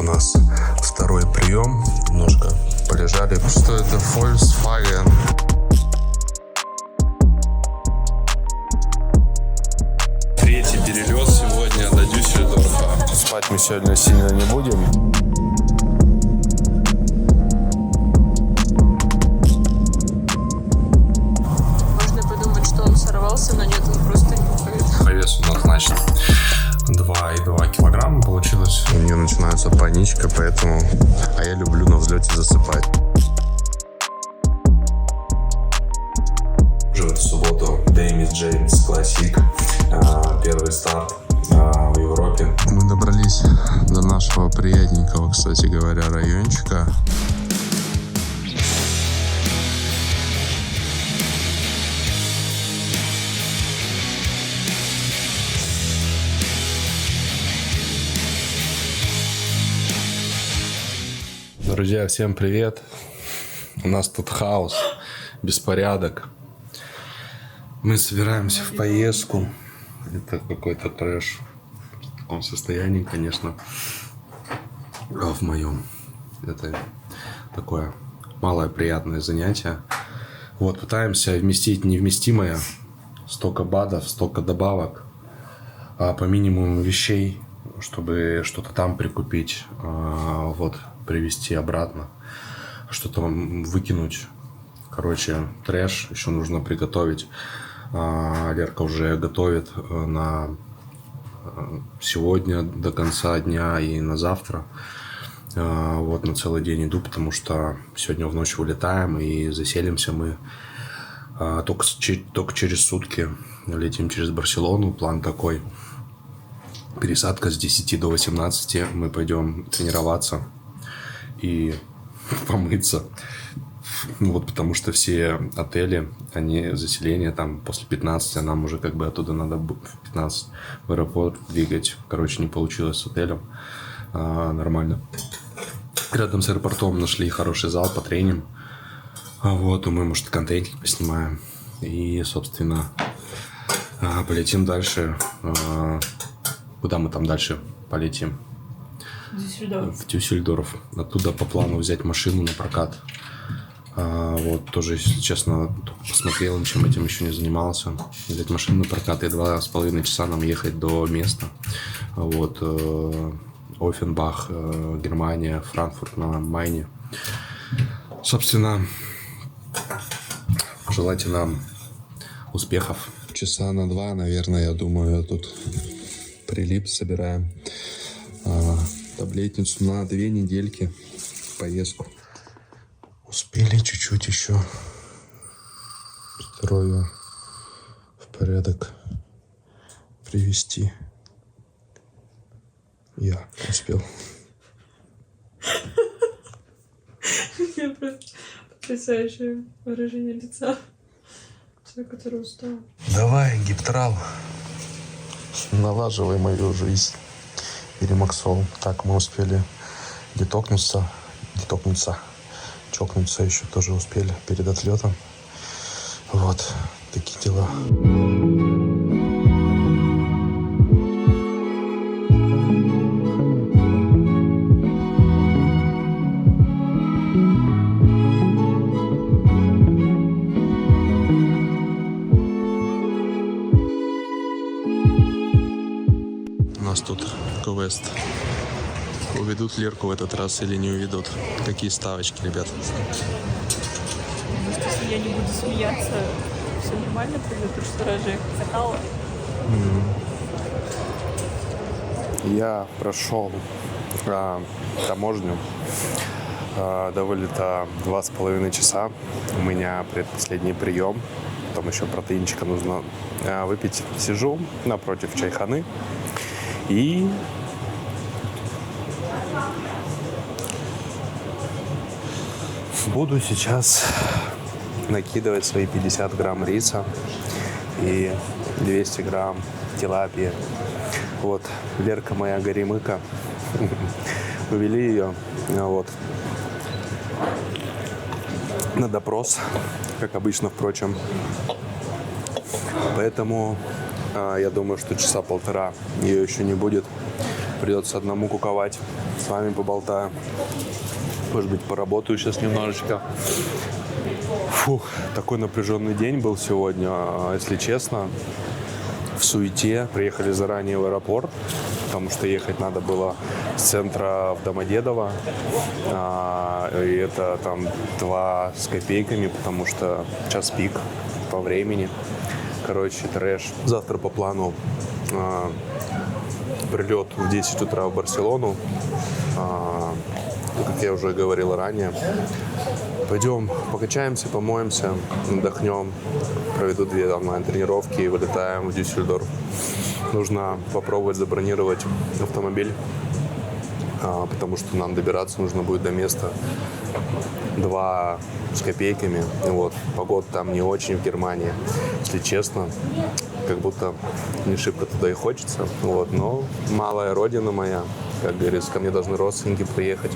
у нас второй прием. Немножко полежали. Что это? Volkswagen. Третий перелет сегодня до Дюссельдорфа. Спать мы сегодня сильно не будем. Можно подумать, что он сорвался, но нет, он просто не уходит. По весу назначен 2,2 килограмма получилось. У нее начинается паничка, поэтому... А я люблю на взлете засыпать. Уже в эту субботу Дэмис Джеймс Классик. Первый старт в Европе. Мы добрались до нашего приятненького, кстати говоря, райончика. Друзья, всем привет! У нас тут хаос, беспорядок. Мы собираемся в поездку. Это какой-то трэш. В таком состоянии, конечно. А в моем. Это такое малое приятное занятие. Вот, пытаемся вместить невместимое. Столько БАДов, столько добавок. По минимуму вещей, чтобы что-то там прикупить. Вот, привезти обратно. Что-то выкинуть. Короче, трэш. Еще нужно приготовить. Лерка уже готовит на сегодня до конца дня и на завтра. Вот на целый день иду, потому что сегодня в ночь вылетаем и заселимся мы только через сутки. Летим через Барселону. План такой. Пересадка с 10 до 18. Мы пойдем тренироваться и помыться. Вот, потому что все отели, они заселение там после 15, а нам уже как бы оттуда надо в 15 в аэропорт двигать. Короче, не получилось с отелем нормально. Рядом с аэропортом нашли хороший зал по тренингам. Вот, и мы, может, контентик поснимаем. И, собственно, полетим дальше. Куда мы там дальше полетим? В Дюссельдорф. Оттуда по плану взять машину на прокат. Вот, тоже, если честно, посмотрел, ничем этим еще не занимался. Взять машину на прокат и 2,5 часа нам ехать до места. Вот, Оффенбах, Германия, Франкфурт на Майне. Собственно, желайте нам успехов. Часа на 2, наверное, я думаю, тут прилип собираем. Таблетницу на 2 недельки поездку. Успели чуть-чуть еще здоровье в порядок привести. Я успел. У меня просто потрясающее выражение лица. Человек, который устал. Давай, гиптрал. Налаживай мою жизнь. Иримаксол. Так, мы успели детокнуться. Чокнуться еще тоже успели перед отлетом. Вот, такие дела. У нас тут квест. Уведут Лерку в этот раз или не уведут? Какие ставочки, ребят? Если я не буду смеяться, все нормально придет, потому что рожек закала. Я прошел таможню до вылета 2,5 часа. У меня предпоследний прием. Потом еще протеинчика нужно выпить. Сижу напротив чайханы и буду сейчас накидывать свои 50 грамм риса и 200 грамм тилапии. Вот, Лерка моя горемыка. Увели ее вот на допрос, как обычно, впрочем. Поэтому я думаю, что часа полтора ее еще не будет. Придется одному куковать. С вами поболтаю. Может быть, поработаю сейчас немножечко. Фух, такой напряженный день был сегодня, если честно. В суете. Приехали заранее в аэропорт, потому что ехать надо было с центра в Домодедово. И это там 2 с копейками, потому что час пик по времени. Короче, трэш. Завтра по плану прилет в 10 утра в Барселону. Как я уже говорил ранее. Пойдем покачаемся, помоемся, отдохнем. Проведу 2 онлайн-тренировки и вылетаем в Дюссельдорф. Нужно попробовать забронировать автомобиль, потому что нам добираться нужно будет до места 2 с копейками. Вот. Погода там не очень в Германии, если честно. Как будто не шибко туда и хочется. Вот. Но малая родина моя, как говорится, ко мне должны родственники приехать,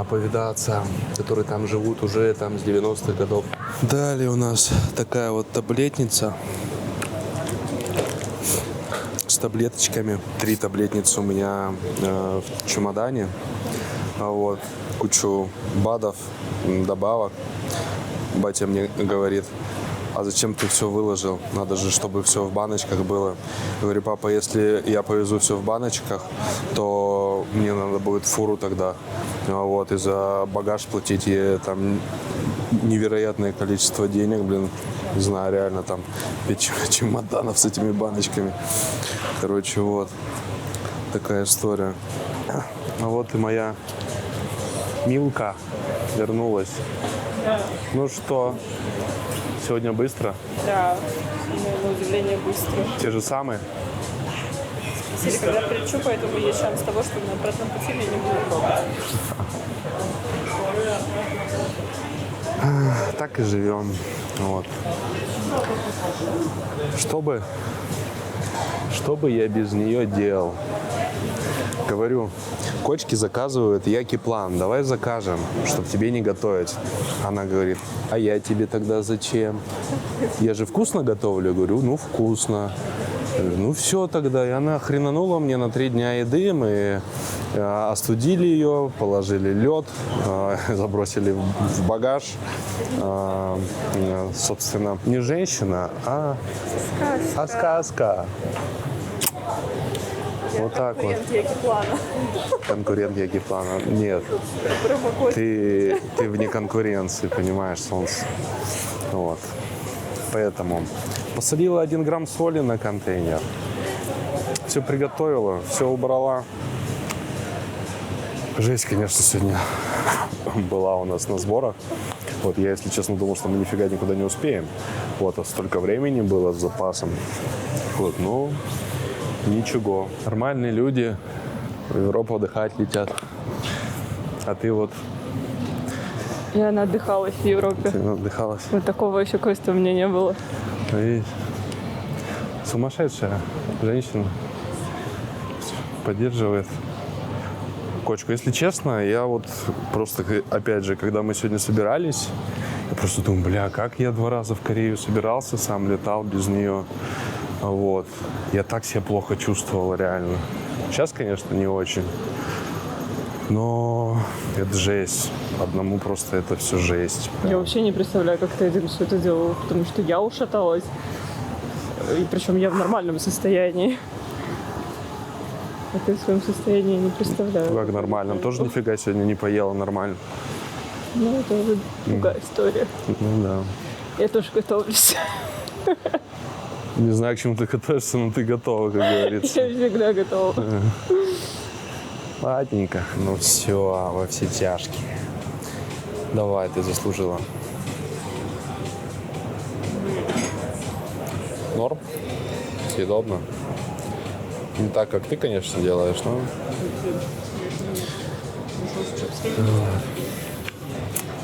повидаться, которые там живут уже там с 90-х годов. Далее у нас такая вот таблетница с таблеточками. 3 таблетницы у меня в чемодане. Вот. Кучу БАДов, добавок. Батя мне говорит: а зачем ты все выложил? Надо же, чтобы все в баночках было. Я говорю: папа, если я повезу все в баночках, то мне надо будет фуру тогда. Вот, и за багаж платить и там невероятное количество денег, блин. Не знаю, реально там 5 чемоданов с этими баночками. Короче, вот. Такая история. А вот и моя Милка вернулась. Да. Ну что, сегодня быстро? Да, на удивление быстро. Те же самые? Или когда прилечу, поэтому есть шанс того, что на обратном пути меня не будет пробовать. Так и живем. Вот. Что бы я без нее делал? Говорю, кочки заказывают яки-план, давай закажем, чтобы тебе не готовить. Она говорит: а я тебе тогда зачем? Я же вкусно готовлю. Я говорю: ну вкусно. Я говорю: ну все тогда. И она хренанула мне на 3 дня еды. Мы остудили ее, положили лед, забросили в багаж. Собственно, не женщина, а сказка. Вот так вот. Конкурент Яки-плана. Конкурент Яки-плана. Нет. Ты вне конкуренции, понимаешь, солнце. Вот. Поэтому посадила 1 грамм соли на контейнер. Все приготовила, все убрала. Жесть, конечно, сегодня была у нас на сборах. Вот я, если честно, думал, что мы нифига никуда не успеем. Вот, а столько времени было с запасом. Вот, ну, ничего. Нормальные люди в Европу отдыхать летят. А ты вот... Я отдыхалась в Европе. Ты отдыхалась. Вот такого еще квеста у меня не было. И сумасшедшая женщина поддерживает кочку. Если честно, я вот просто, опять же, когда мы сегодня собирались, я просто думаю: бля, как я 2 раза в Корею собирался, сам летал без нее. Вот. Я так себя плохо чувствовал, реально. Сейчас, конечно, не очень. Но это жесть. Одному просто это все жесть. Я вообще не представляю, как ты один все это делал, потому что я ушаталась. И причем я в нормальном состоянии. А ты в своем состоянии не представляю. Как нормально? Тоже нифига сегодня не поела нормально. Ну, это уже другая история. Ну да. Я тоже готовлюсь. Не знаю, к чему ты готовишься, но ты готова, как говорится. Я всегда готова. Ладненько. Ну все, во все тяжкие. Давай, ты заслужила. Норм? Съедобно? Не так, как ты, конечно, делаешь, но...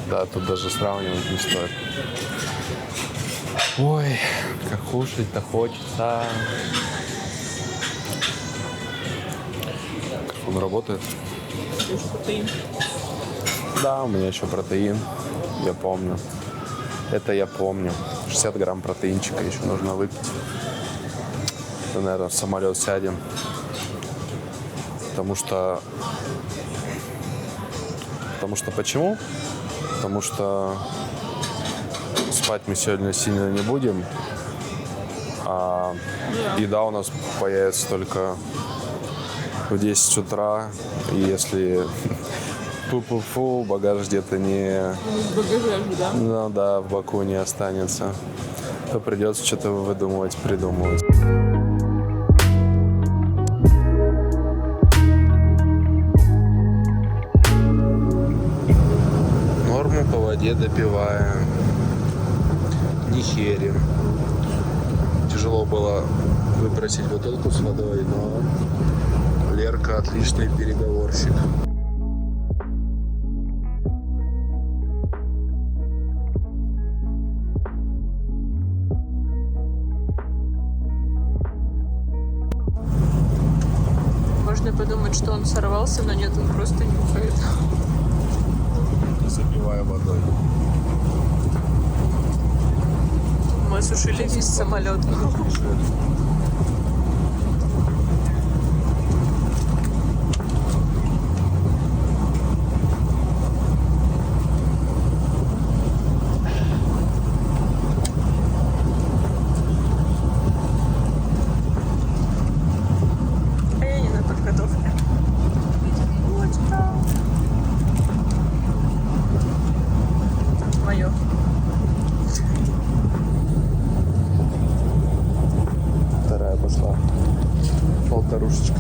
Да, тут даже сравнивать не стоит. Ой, как кушать-то хочется. Как он работает? Да, у меня еще протеин, я помню. Это я помню. 60 грамм протеинчика еще нужно выпить. То, наверное, в самолет сядем. Потому что почему? Потому что спать мы сегодня сильно не будем. А еда у нас появится только в 10 утра. И если фу-фу-фу, багаж где-то не... В багаже, да? Ну да, в Баку не останется, то придется что-то выдумывать, придумывать. Норму по воде допиваем. Не херим. Тяжело было выбросить бутылку с водой, но Лерка отличный переговорщик. Можно подумать, что он сорвался, но нет, он просто нюхает. Запиваю водой. Мы сушили весь самолет. А я не на подготовке. Мое. Вторая пошла. Полторушечка.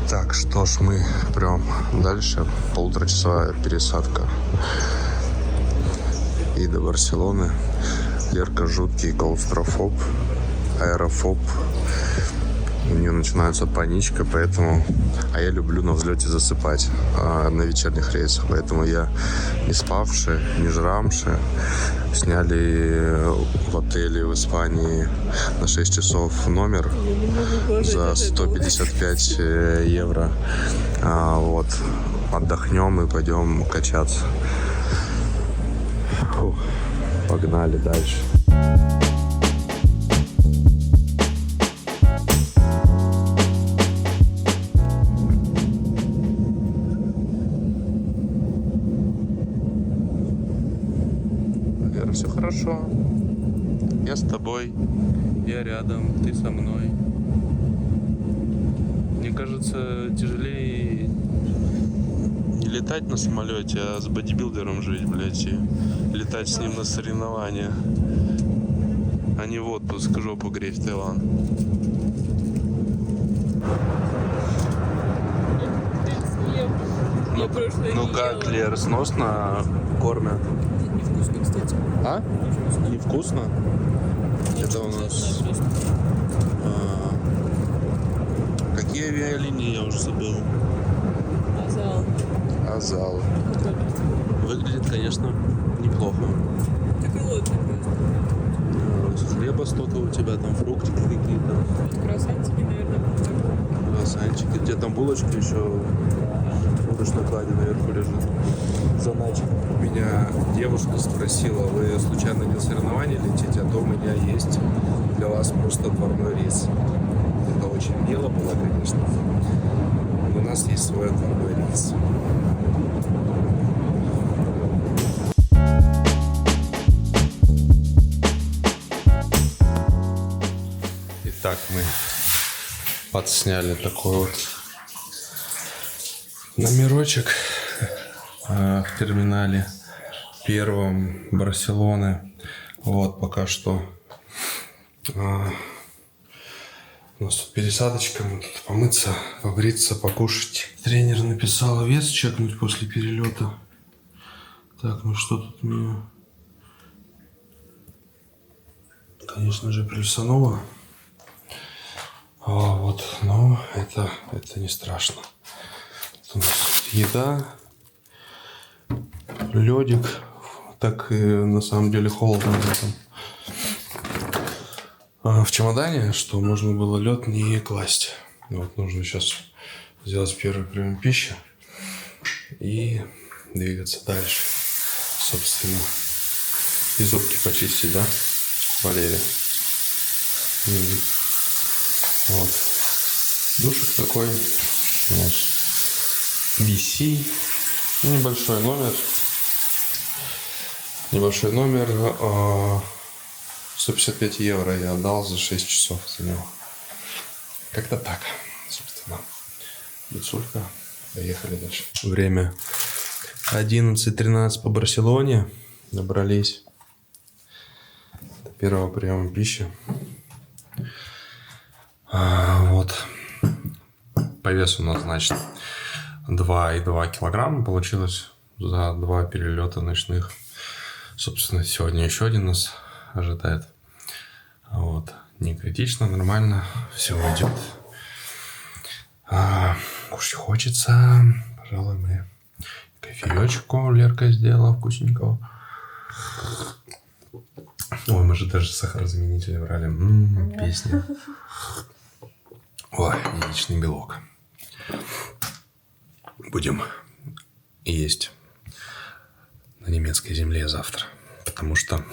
Так, что ж, мы прям дальше. Полуторачасовая пересадка. И до Барселоны. Лерка жуткий клаустрофоб, аэрофоб. У нее начинается паничка, поэтому... А я люблю на взлете засыпать на вечерних рейсах. Поэтому я не спавший, не жрамший. Сняли в отеле в Испании на 6 часов номер за 155 евро. Вот. Отдохнем и пойдем качаться. Фух. Погнали дальше. Вера, все хорошо. Я с тобой. Я рядом. Ты со мной. Мне кажется, тяжелее не летать на самолете, а с бодибилдером жить, блядь, и летать с ним на соревнования, а не в отпуск жопу греть в Таиланд. Ну как, Лер, сносно кормят? Невкусно, кстати. А? Невкусно? Это у нас... Какие авиалинии, я уже забыл. Азал. Азал. Выглядит, конечно, неплохо. Так и лодка просто. Хлеба столько у тебя, там фруктики какие-то. Круассантики, наверное, будут. Круассанчики. Где там булочки еще в удочной кладе наверху лежит. Заначка. Меня девушка спросила, вы случайно не на соревнования летите, а то у меня есть для вас просто отварной рис. Это очень мило было, конечно. У нас есть свой отварной рис. Итак, мы подсняли такой вот номерочек в терминале первом Барселоны. Вот пока что у нас тут пересадочка, мы тут помыться, побриться, покушать. Тренер написал вес чекнуть после перелета. Так, ну что тут мне? Конечно же, плюсануло. Вот, но это не страшно. Тут у нас еда, ледик. Так и на самом деле холодно в этом. В чемодане, что можно было лед не класть. Вот нужно сейчас сделать первый прием пищи и двигаться дальше. Собственно, и зубки почистить, да, Валерия? Вот. Душик такой. У нас BC. Небольшой номер. Небольшой номер. 155 евро я отдал за 6 часов за него. Как-то так, собственно. Бицулька. Поехали дальше. Время 11:13 по Барселоне. Добрались до первого приема пищи. Вот. По весу у нас, значит, 2,2 килограмма получилось за 2 перелета ночных. Собственно, сегодня еще один нас ожидает. Вот. Не критично, нормально. Все идет. Кушать хочется. Пожалуй, мы кофеечку Лерка сделала вкусненького. Ой, мы же даже сахарозаменитель брали. Песня. Ой, яичный белок. Будем есть на немецкой земле завтра. Потому что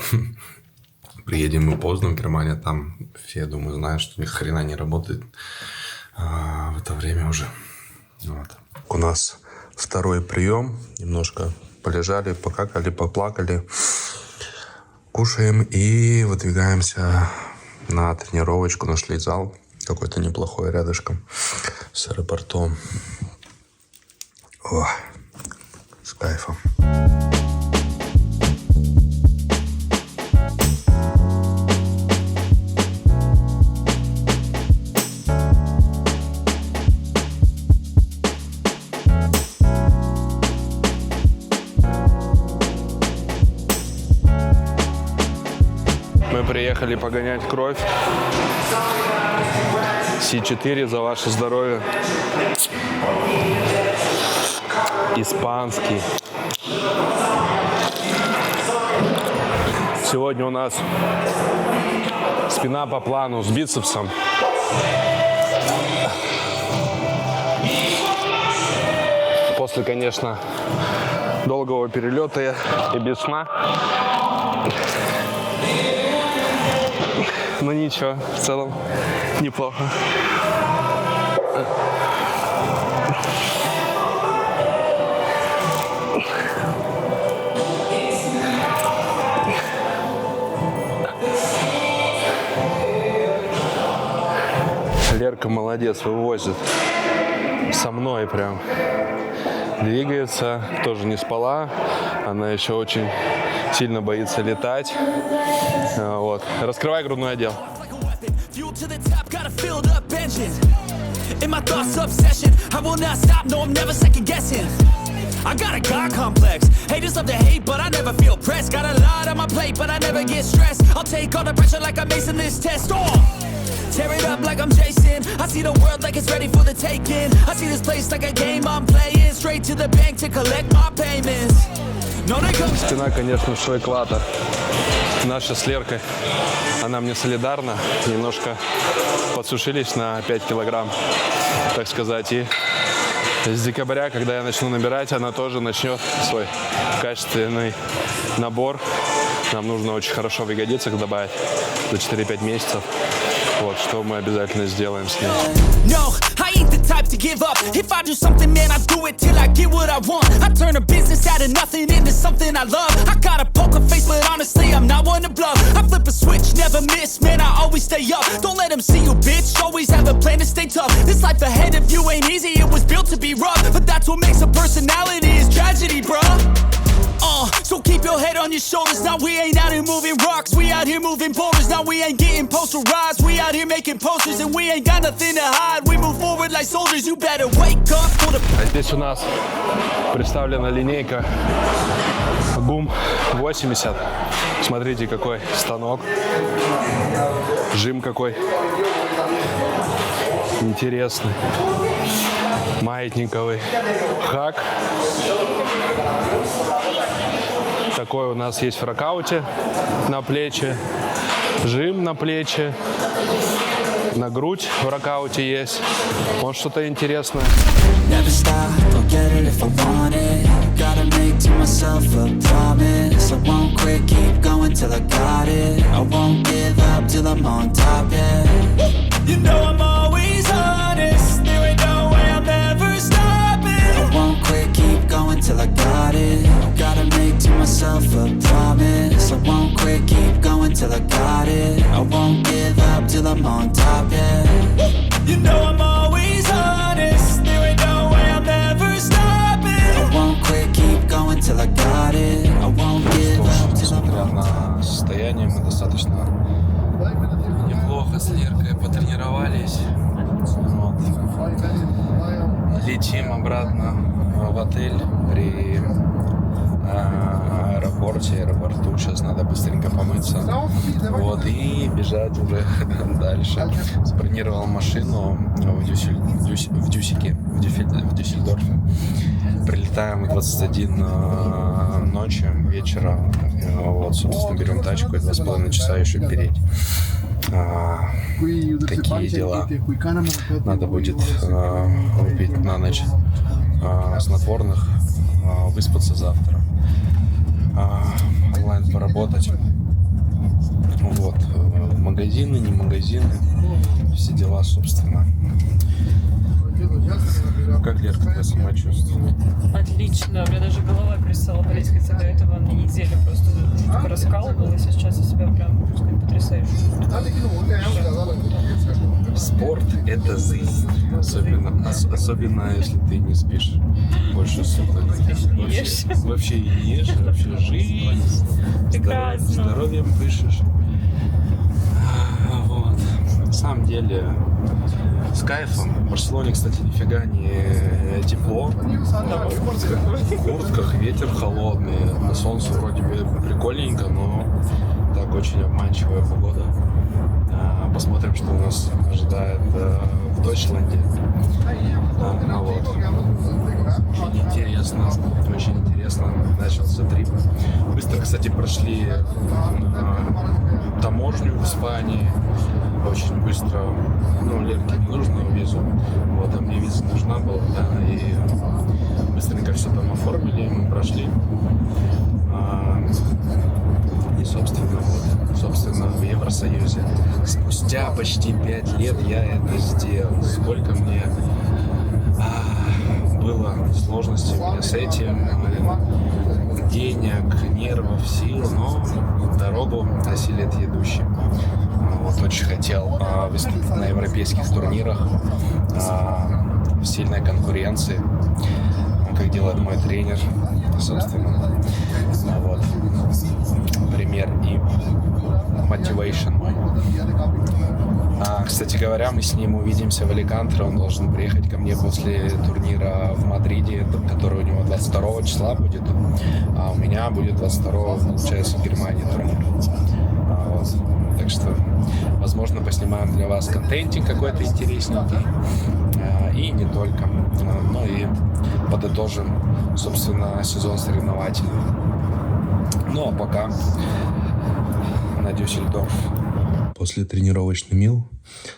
приедем мы поздно в Германию. Там все, думаю, знают, что ни хрена не работает в это время уже. Вот. У нас второй прием. Немножко полежали, покакали, поплакали. Кушаем и выдвигаемся на тренировочку. Нашли зал какой-то неплохой рядышком с аэропортом. О, с кайфом. Мы приехали погонять кровь. С4 за ваше здоровье. Испанский. Сегодня у нас спина по плану с бицепсом. После, конечно, долгого перелета и без сна. Но ничего, в целом неплохо. Лерка молодец, вывозит. Со мной прям. Двигается, тоже не спала. Она еще очень сильно боится летать. Вот. Раскрывай грудной отдел. I got a God complex. Haters love to hate, but I never feel pressed. Got a lot on my plate, but I never get stressed. I'll take all the pressure like I'm acing this test. Tear it up like I'm Jason. I see the world like it's ready for the taking. I see this place like a game I'm playing. Straight to the bank to collect my payments. Спина, конечно, шо экватор. Наша с Леркой, она мне солидарна. Немножко подсушились на 5 килограмм, так сказать. И с декабря, когда я начну набирать, она тоже начнет свой качественный набор. Нам нужно очень хорошо в ягодицах добавить за 4-5 месяцев. Вот, что мы обязательно сделаем с ней. No, I ain't the type to give up. If I do something, man, I do it till I get what I want. I turn a business out of nothing into something I love. I got a poker face, but honestly, I'm not one to bluff. I flip a switch, never miss, man, I always stay up. Don't let them see you, bitch, always have a plan to stay tough. This life ahead of you ain't easy, it was built to be rough. But that's what makes a personality, is tragedy, bruh. So keep your head on your shoulders. Now we ain't out here moving rocks, we out here moving boulders. Now we ain't getting posterized, we out here making posters. And we ain't got nothing to hide, we move forward like soldiers. You better wake up for the... А здесь у нас представлена линейка GUM 80. Смотрите, какой станок. Жим какой интересный. Маятниковый хак. Такой у нас есть в рокауте на плечи, жим на плечи, на грудь в рокауте есть. Вот что-то интересное. You know I'm always always honest. There ain't no way I'm ever stopping. I won't quit, keep going till I got it. Gotta make to myself a promise. I won't quit, keep going till I got it. I won't give up till I'm on top, yeah. You know I'm always honest. There ain't no way I'm ever stopping. I won't quit, keep going till I got it. I won't give up till I'm Несмотря on top. на состояние, мы достаточно неплохо с Леркой потренировались. Вот. Летим обратно в отель при аэропорту. Сейчас надо быстренько помыться. Вот, и бежать уже дальше. Забронировал машину в Дюссельдорфе. Прилетаем в 21 ночи, вечера. Вот, собственно, берем тачку и 2,5 часа еще переть. Такие дела. Надо будет выпить на ночь снотворных, выспаться завтра, онлайн поработать. Вот, магазины, не магазины, все дела, собственно. Как, Лерка, твое самочувствие? Отлично. У меня даже голова перестала болеть, хотя до этого на неделю просто жутко раскалывалась, а сейчас я себя прям, можно сказать, потрясающе. Спорт – это жизнь. Особенно если ты не спишь больше суток. Вообще не ешь, вообще жизнь. Прекрасно. Здоровьем дышишь. Вот. На самом деле, с кайфом. В Барселоне, кстати, нифига не тепло. В куртках, ветер холодный. На солнце вроде бы прикольненько, но так очень обманчивая погода. Посмотрим, что у нас ожидает в Дойчланде. Вот. Очень интересно начался трип. Быстро, кстати, прошли таможню в Испании. Очень быстро. Ну, Лерке не нужно визу. Вот, а мне виза нужна была, да, и быстренько все там оформили, мы прошли. И, собственно, в Евросоюзе. Спустя почти 5 лет я это сделал. Сколько мне было сложностей у меня с этим, денег, нервов, сил, но дорогу осилит идущий. Вот очень хотел выступить на европейских турнирах в сильной конкуренции, как делает мой тренер, собственно. Вот. Пример и мотивейшн мой. Кстати говоря, мы с ним увидимся в Аликанте. Он должен приехать ко мне после турнира в Мадриде, который у него 22 числа будет. А у меня будет 22, получается, в Германии турнир. Вот. Так что, возможно, поснимаем для вас контентик какой-то интересненький. И не только. Ну и подытожим, собственно, сезон соревновательный. Ну а пока на Дюссельдорф. После тренировочный мил,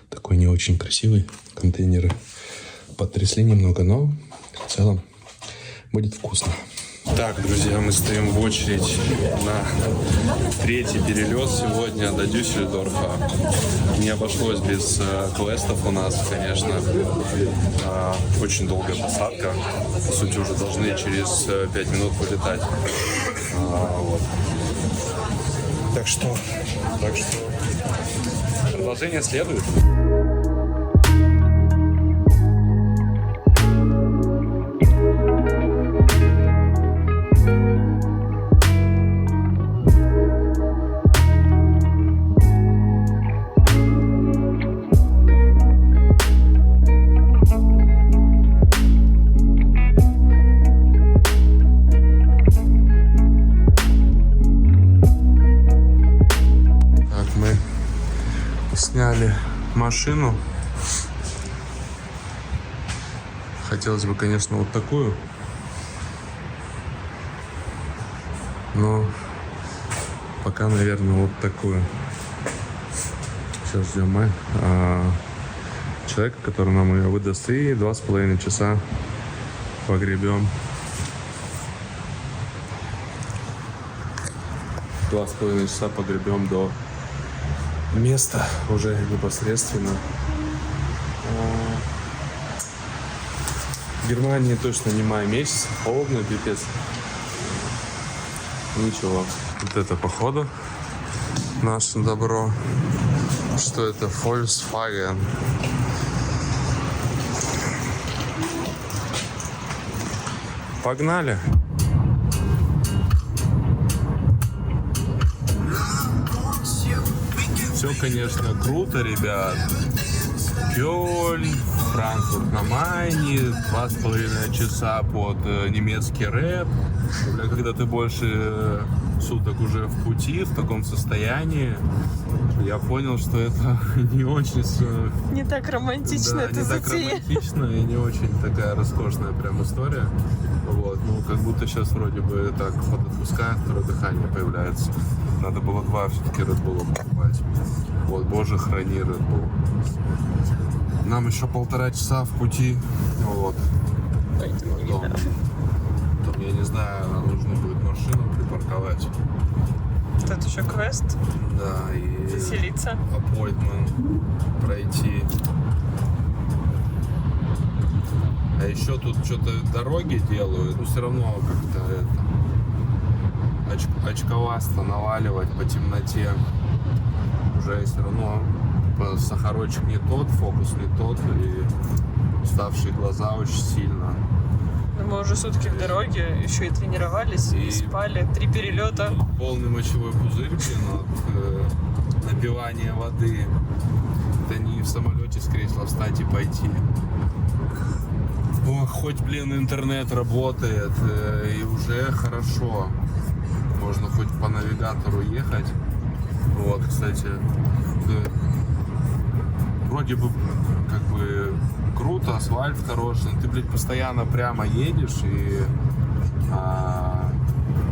такой не очень красивый, контейнеры потрясли немного, но в целом будет вкусно. Так, друзья, мы стоим в очередь на третий перелет сегодня до Дюссельдорфа. Не обошлось без квестов у нас, конечно. Очень долгая посадка. По сути, уже должны через 5 минут вылетать. Вот. Так что продолжение следует. Сняли машину. Хотелось бы, конечно, вот такую. Но пока, наверное, вот такую. Сейчас ждем человека, который нам ее выдаст. И 2,5 часа погребем. 2,5 часа погребем до место уже непосредственно. В Германии точно не май месяц, холодно, пипец. Ничего. Вот это походу наше добро. Что это? Volkswagen. Погнали. Все, конечно, круто, ребят. Кёльн, Франкфурт на Майне, 2,5 часа под немецкий рэп. Бля, когда ты больше суток уже в пути, в таком состоянии, я понял, что это не очень... Не так романтично, да, это не так романтично и не очень такая роскошная прям история. Вот, ну, как будто сейчас вроде бы так подотпускает, второе дыхание появляется. Надо было 2 все-таки Red Bull покупать. Вот, боже, храни Red Bull. Нам еще 1,5 часа в пути. Вот. Там, я не знаю, нужно будет машину припарковать. Тут еще квест. Да, и... Заселиться. Аппойтмент пройти. А еще тут что-то дороги делают, но все равно как-то это очковасто наваливать по темноте. Уже все равно сахарочек не тот, фокус не тот, и уставшие глаза очень сильно. Но мы уже сутки в дороге, еще и тренировались, и спали, 3 перелета. Полный мочевой пузырь, блин, от напивания воды. Это не в самолете с кресла встать и пойти. Ох, хоть, блин, интернет работает, и уже хорошо. Можно хоть по навигатору ехать. Вот, кстати, да, вроде бы как бы круто, асфальт хороший, но ты, блядь, постоянно прямо едешь, и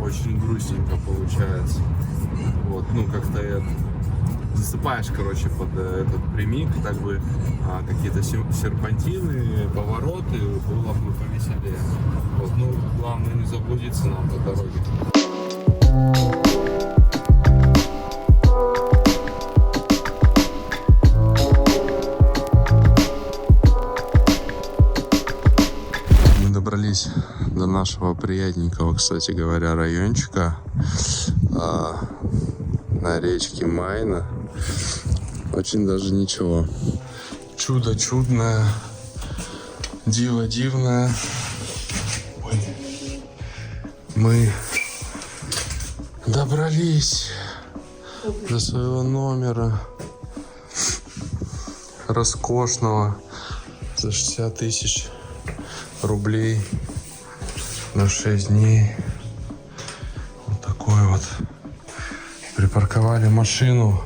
очень грустненько получается. Вот, ну, как-то это... Засыпаешь, короче, под этот прямик, так бы какие-то серпантины, повороты, было бы повеселее. Вот, ну, главное не заблудиться нам по дороге. Мы добрались до нашего приятненького, кстати говоря, райончика на речке Майна. Очень даже ничего. Чудо чудное, диво дивное. Ой. Мы добрались до своего номера роскошного за 60 тысяч рублей на 6 дней. Вот такой вот. Припарковали машину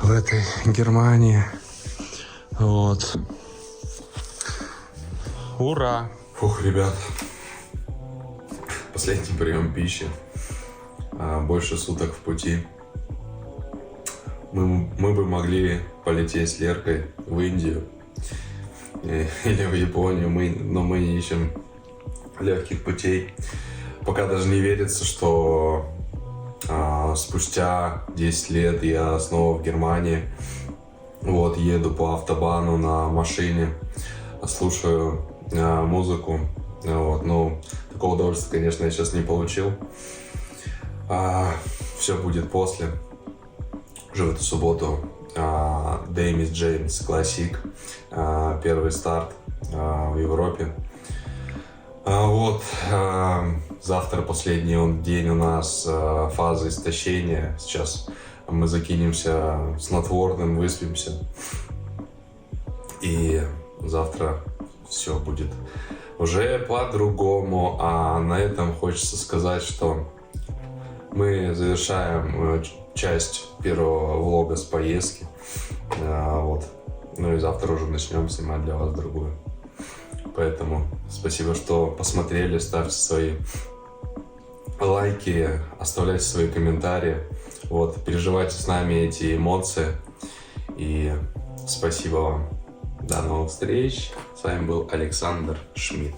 в этой Германии. Вот. Ура! Фух, ребят. Последний прием пищи. Больше суток в пути. Мы бы могли полететь с Леркой в Индию или в Японию, но мы не ищем легких путей. Пока даже не верится, что спустя 10 лет я снова в Германии. Вот, еду по автобану на машине, слушаю музыку. Вот, ну, такого удовольствия, конечно, я сейчас не получил. Все будет после. Уже в эту субботу Дэмис Джеймс Классик. Первый старт в Европе. Вот, завтра последний день у нас фаза истощения. Сейчас мы закинемся снотворным, выспимся. И завтра все будет уже по-другому. А на этом хочется сказать, что мы завершаем часть первого влога с поездки. Вот. Ну и завтра уже начнем снимать для вас другую. Поэтому спасибо, что посмотрели, ставьте свои лайки, оставляйте свои комментарии. Вот, переживайте с нами эти эмоции. И спасибо вам. До новых встреч. С вами был Александр Шмидт.